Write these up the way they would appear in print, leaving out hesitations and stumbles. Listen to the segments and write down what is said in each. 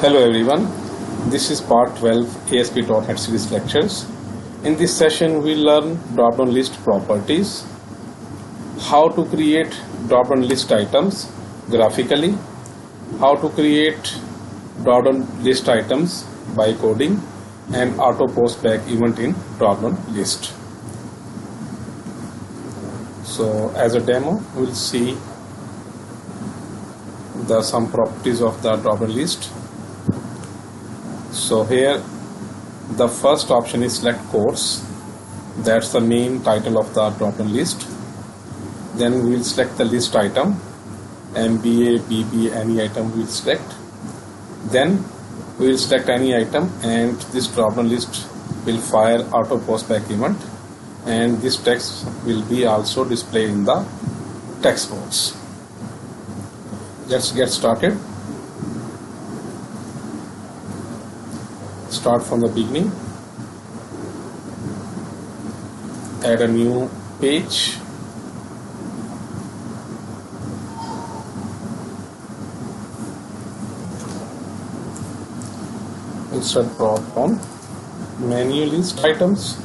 Hello everyone, this is part 12 ASP.NET series lectures. In this session we learn drop-down list properties, how to create drop-down list items graphically, how to create drop-down list items by coding, and auto-postback event in drop-down list. So as a demo we will see some properties of the drop-down list. So here the first option is select course, that's the main title of the drop-down list. Then we will select the list item, MBA, BBA, any item we will select. Then we will select any item and this drop-down list will fire auto postback event, and this text will be also displayed in the text box. Let's get started. Start from the beginning, add a new page, insert drop down menu list items,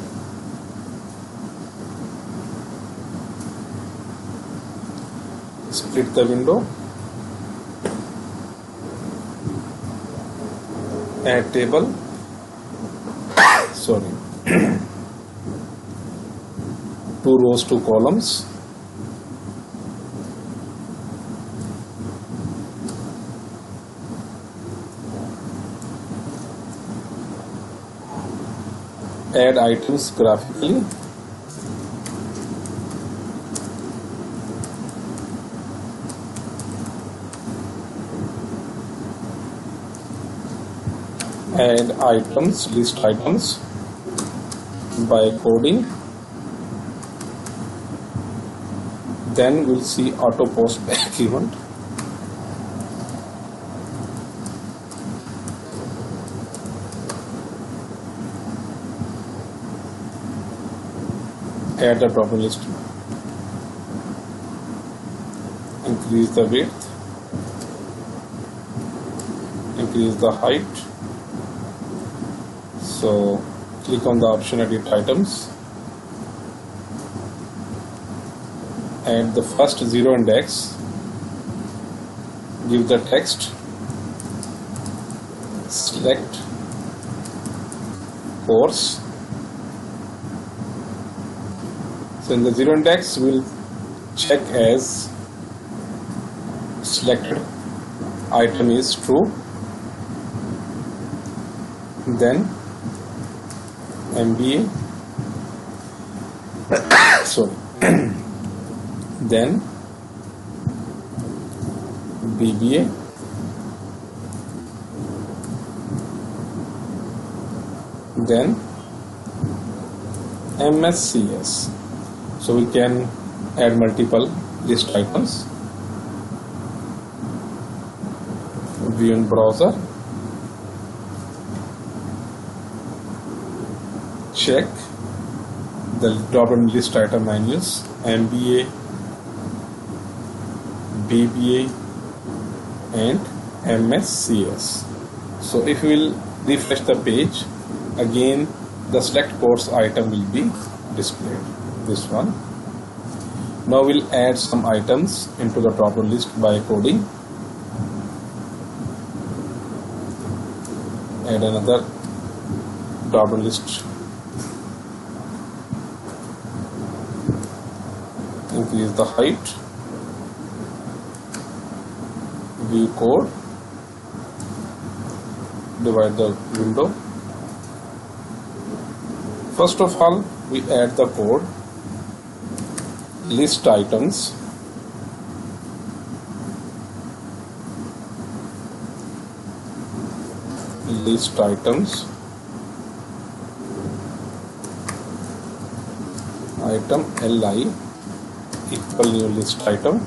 split the window, add table, two rows, two columns, add items graphically, add items, list items by coding. Then we'll see auto postback event. Add the drop-down list, increase the width, increase the height. So click on the option edit items, add the first 0 index, give the text, select course. So in the 0 index we will check as selected item is true, then MBA, then BBA, then MSCS. So we can add multiple list items. View in browser, check the drop-down list item menus, MBA, BBA and MSCS. So if we will refresh the page, again the select course item will be displayed, this one. Now we'll add some items into the drop-down list by coding. Add another drop-down list, increase the height, view code, divide the window. First of all we add the code, list items, list items, item li equal new list item,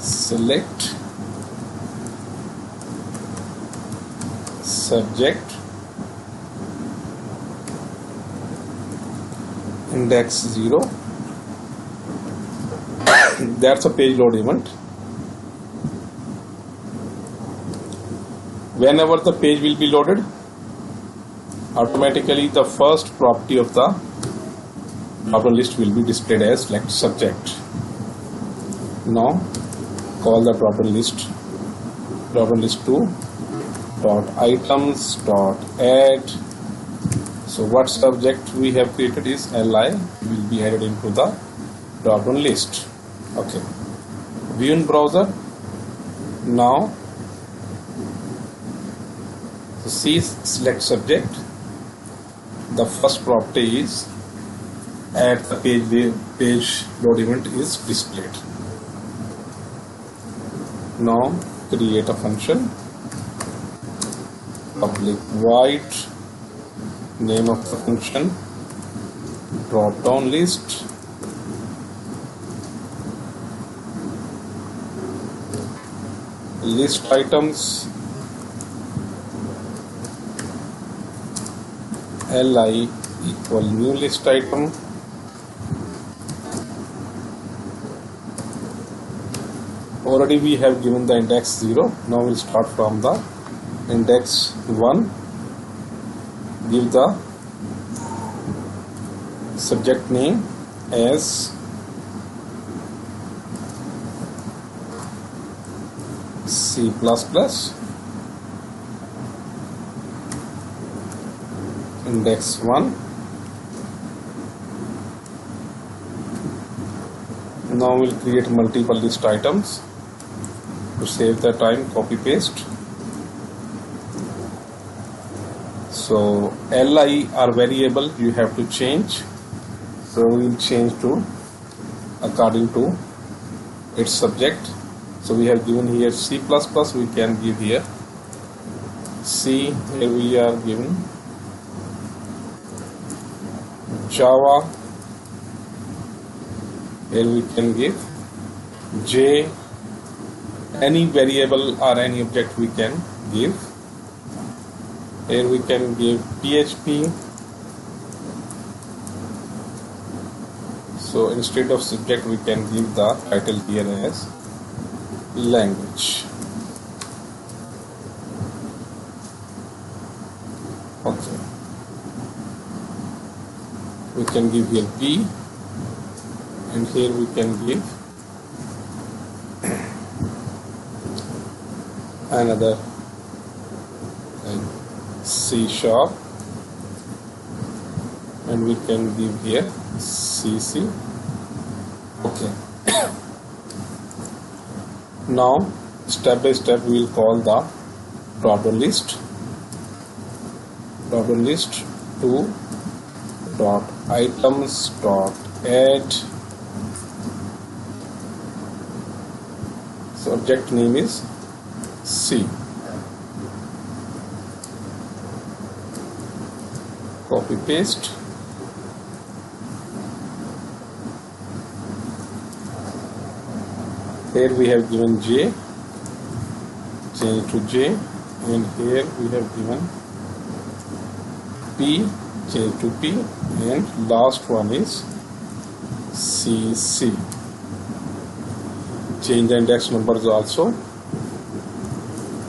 select subject index 0. That's a page load event. Whenever the page will be loaded, automatically the first property of the dropdown list will be displayed as select subject. Now call the dropdown list to dot items dot add. So what subject we have created is li will be added into the dropdown list. Okay, view in browser. Now see select subject. The first property is add the page load event is displayed. Now create a function, public void, name of the function dropdown list, list items li equal new list item, already we have given the index 0. Now we'll start from the index 1. Give the subject name as C++, index 1. Now we'll create multiple list items. To save the time, copy paste. So li are variable, you have to change. So we'll change to according to its subject. So we have given here C++, we can give here C. Here we are given Java. Here we can give J. Any variable or any object we can give. Here we can give PHP. So instead of subject we can give the title here as language. Okay. We can give here B, and here we can give another C#, and we can give here CC. Okay. Now step by step we will call the dropdown list to dot items dot add. Subject name is C. Copy paste. Here we have given J, change to J, and here we have given P, change to P, and last one is CC. Change the index numbers also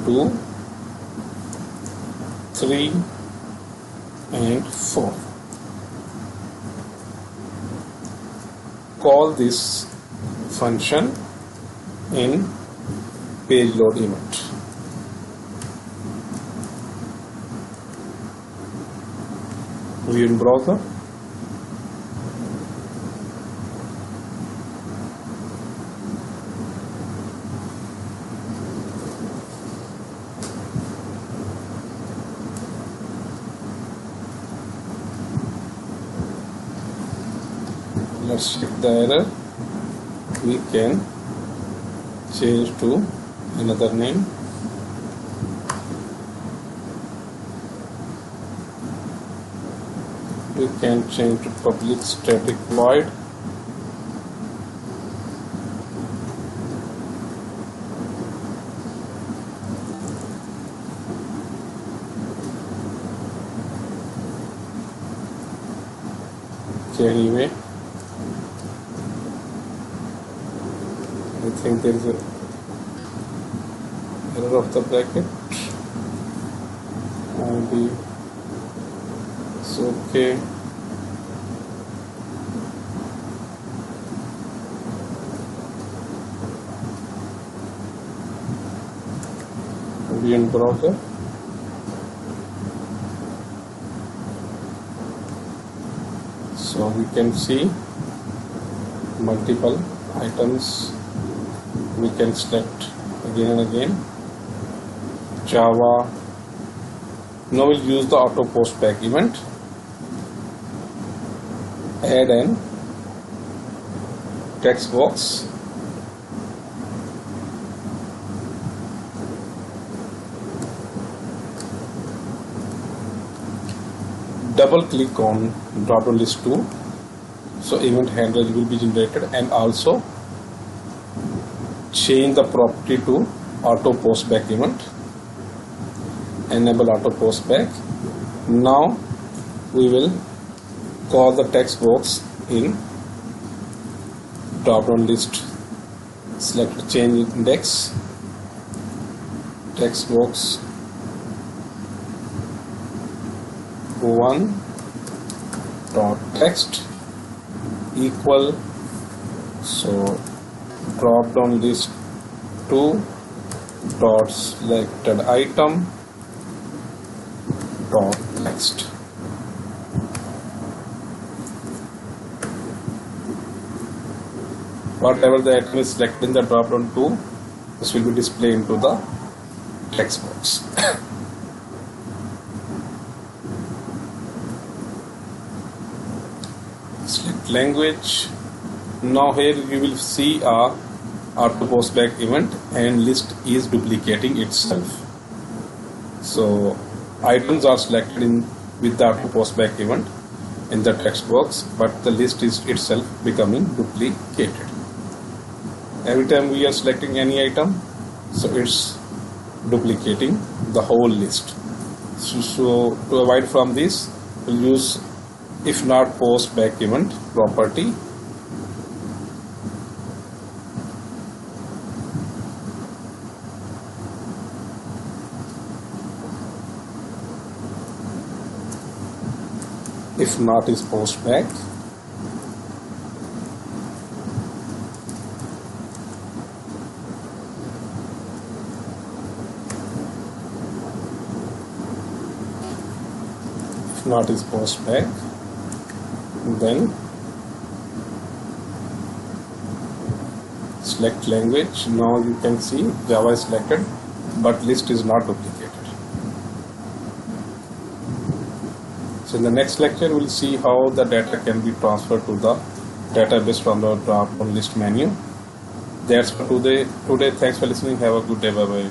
2, 3, and 4. Call this function in page load event. View in browser. Let's check the error. We can change to another name. We can change to public static void. Okay, anyway, I think there is a error of the bracket. Maybe it's okay. Maybe in browser. So we can see multiple items. We can select again and again. Java. Now we'll use the Autopostback event. Add an text box. Double click on Dropdown List 2, so event handler will be generated, and also change the property to Autopostback event. Enable Autopostback. Now we will call the text box in Dropdown List. Select change index, text box 1 dot text equal, so drop down list 2 dot selected item dot text. Whatever the item is selected in the drop down 2, this will be displayed into the text box. Select language. Now here you will see a Autopostback event and list is duplicating itself. So items are selected in with the Autopostback event in the text box, but the list is itself becoming duplicated. Every time we are selecting any item, so it's duplicating the whole list. So to avoid from this, we'll use if not postback event property. If not is postback. If not is postback, then select language. Now you can see Java is selected, but list is not duplicated. So in the next lecture, we'll see how the data can be transferred to the database from the drop-down list menu. That's for today. Thanks for listening. Have a good day. Bye bye.